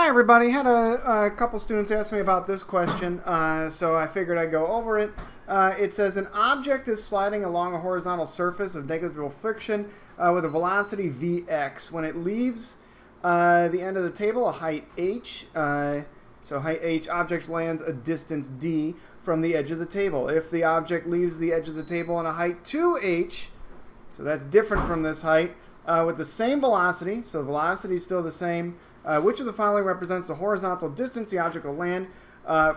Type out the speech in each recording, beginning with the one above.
Hi everybody, had a couple students ask me about this question, so I figured I'd go over it. It says an object is sliding along a horizontal surface of negligible friction with a velocity Vx. When it leaves the end of the table, a height h, so height h, object lands a distance d from the edge of the table. If the object leaves the edge of the table on a height 2h, so that's different from this height, with the same velocity, so the velocity is still the same, which of the following represents the horizontal distance the object will land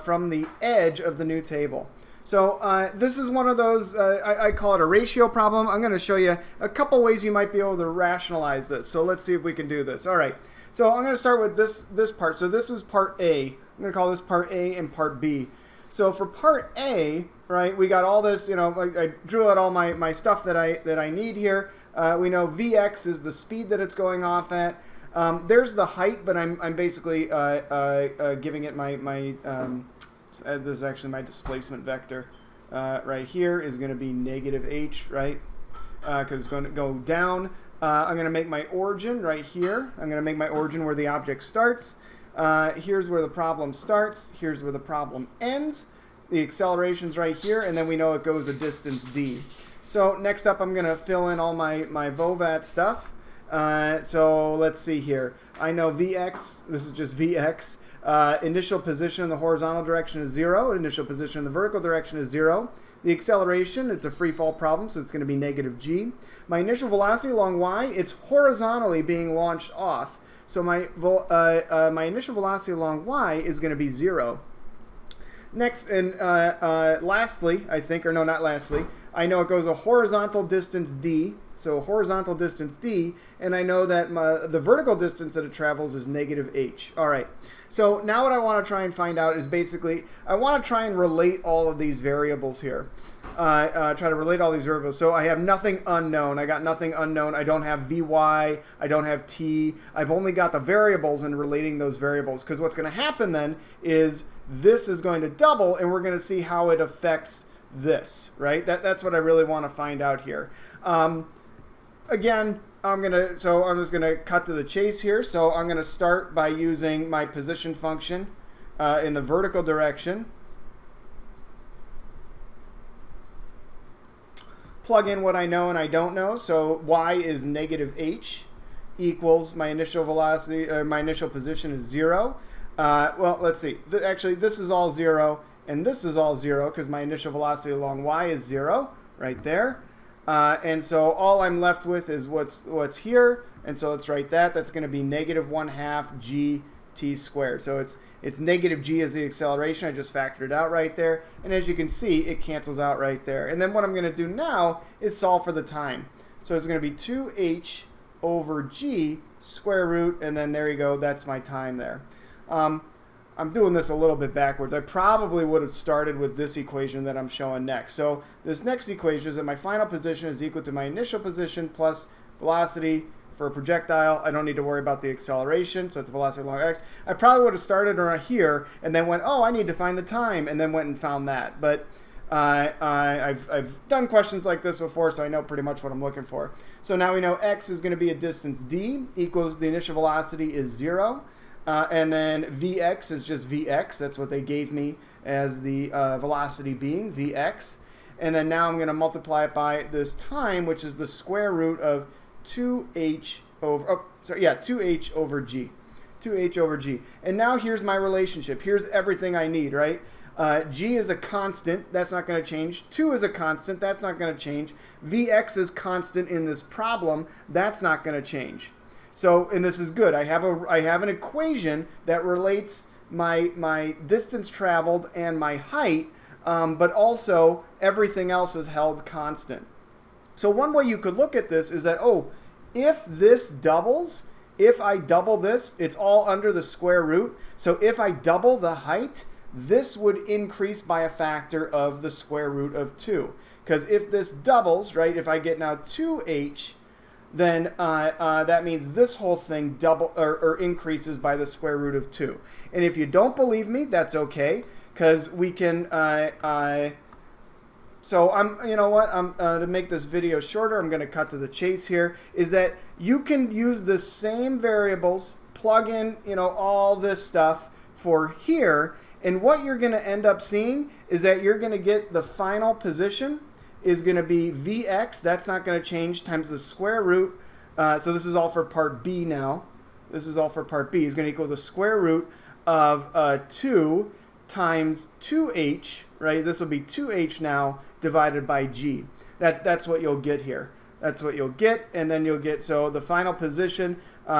from the edge of the new table? So this is one of those, I call it a ratio problem. I'm going to show you a couple ways you might be able to rationalize this. So let's see if we can do this. All right. So I'm going to start with this part. So this is part A. I'm going to call this part A and part B. So for part A, right, we got all this, you know, I drew out all my stuff that I need here. We know Vx is the speed that it's going off at. There's the height, but I'm basically giving it this is actually my displacement vector. Right here is going to be negative h, right? Because it's going to go down. I'm going to make my origin right here. I'm going to make my origin where the object starts. Here's where the problem starts. Here's where the problem ends. The acceleration's right here, and then we know it goes a distance d. So next up, I'm going to fill in all my VOVAT stuff. So let's see here. I know Vx, this is just Vx. Initial position in the horizontal direction is 0. Initial position in the vertical direction is 0. The acceleration, it's a free fall problem, so it's going to be negative g. My initial velocity along y, it's horizontally being launched off. So my initial velocity along y is going to be 0. Next, and lastly, I think, or no, not lastly, I know it goes a horizontal distance d, so horizontal distance d, and I know that the vertical distance that it travels is negative h. All right, so now what I want to try and find out is basically, I want to try and relate all of these variables here. Try to relate all these variables. So I have nothing unknown. I got nothing unknown. I don't have Vy. I don't have T. I've only got the variables and relating those variables, because what's going to happen then is this is going to double, and we're going to see how it affects this, right? That's what I really want to find out here. Again, I'm just gonna cut to the chase here. So I'm gonna start by using my position function in the vertical direction. Plug in what I know and I don't know. So y is negative h equals my initial velocity, my initial position is 0. Well, let's see. Actually, this is all 0. And this is all 0 because my initial velocity along y is 0 right there. And so all I'm left with is what's here. And so let's write that. That's going to be negative 1/2 gt squared. So it's negative g as the acceleration. I just factored it out right there. And as you can see, it cancels out right there. And then what I'm going to do now is solve for the time. So it's going to be 2h over g square root. And then there you go. That's my time there. I'm doing this a little bit backwards. I probably would have started with this equation that I'm showing next. So this next equation is that my final position is equal to my initial position plus velocity for a projectile. I don't need to worry about the acceleration, so it's velocity along x. I probably would have started around here and then went, oh, I need to find the time, and then went and found that. But I've done questions like this before, so I know pretty much what I'm looking for. So now we know x is going to be a distance d equals the initial velocity is 0. And then Vx is just Vx. That's what they gave me as the velocity being, Vx. And then now I'm going to multiply it by this time, which is the square root of 2h over, 2h over g. 2h over g. And now here's my relationship. Here's everything I need, right? G is a constant. That's not going to change. 2 is a constant. That's not going to change. Vx is constant in this problem. That's not going to change. So, and this is good. I have an equation that relates my distance traveled and my height, but also everything else is held constant. So one way you could look at this is that, oh, if this doubles, if I double this, it's all under the square root. So if I double the height, this would increase by a factor of the square root of 2. Because if this doubles, right, if I get now 2h, then that means this whole thing double or increases by the square root of 2. And if you don't believe me, that's okay, because we can. So you know what? To make this video shorter, I'm going to cut to the chase here. Is that you can use the same variables plug in, you know, all this stuff for here. And what you're going to end up seeing is that you're going to get the final position is going to be Vx. That's not going to change, times the square root. So this is all for part B now. This is all for part B. Is going to equal the square root of 2 times 2h, right? This will be 2h now divided by g. That's what you'll get here. That's what you'll get, and then you'll get, so the final position, you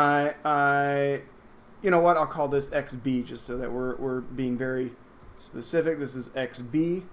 know what, I'll call this xb just so that we're being very specific. This is xb.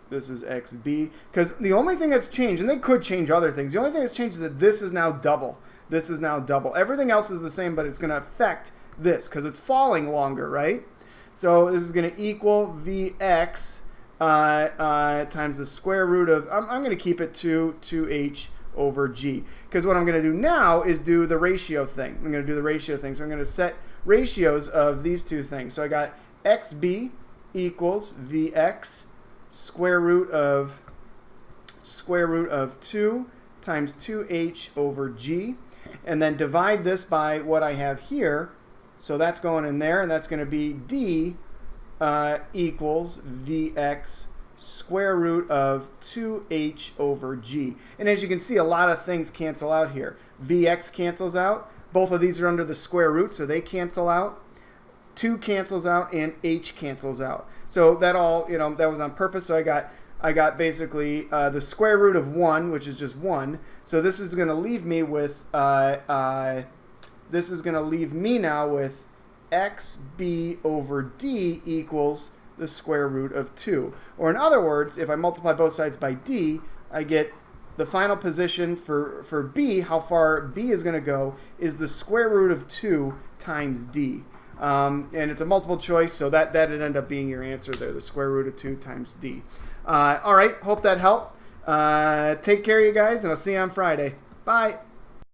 This is xb. Because the only thing that's changed, and they could change other things, the only thing that's changed is that this is now double. This is now double. Everything else is the same, but it's going to affect this because it's falling longer, right? So this is going to equal Vx times the square root of, I'm going to keep it 2h over g. Because what I'm going to do now is do the ratio thing. I'm going to do the ratio thing. So I'm going to set ratios of these two things. So I got xb equals Vx square root of 2 times 2h over g. And then divide this by what I have here. So that's going in there, and that's going to be d equals Vx square root of 2h over g. And as you can see, a lot of things cancel out here. Vx cancels out. Both of these are under the square root, so they cancel out. 2 cancels out, and h cancels out. So that all, you know, that was on purpose. So I got basically the square root of 1, which is just 1. So this is going to leave me with this is going to leave me now with xb over d equals the square root of 2. Or in other words, if I multiply both sides by d, I get the final position for b, how far b is going to go, is the square root of 2 times d. And it's a multiple choice, so that'd end up being your answer there, the square root of 2 times d. All right, hope that helped. Take care, you guys, and I'll see you on Friday. Bye.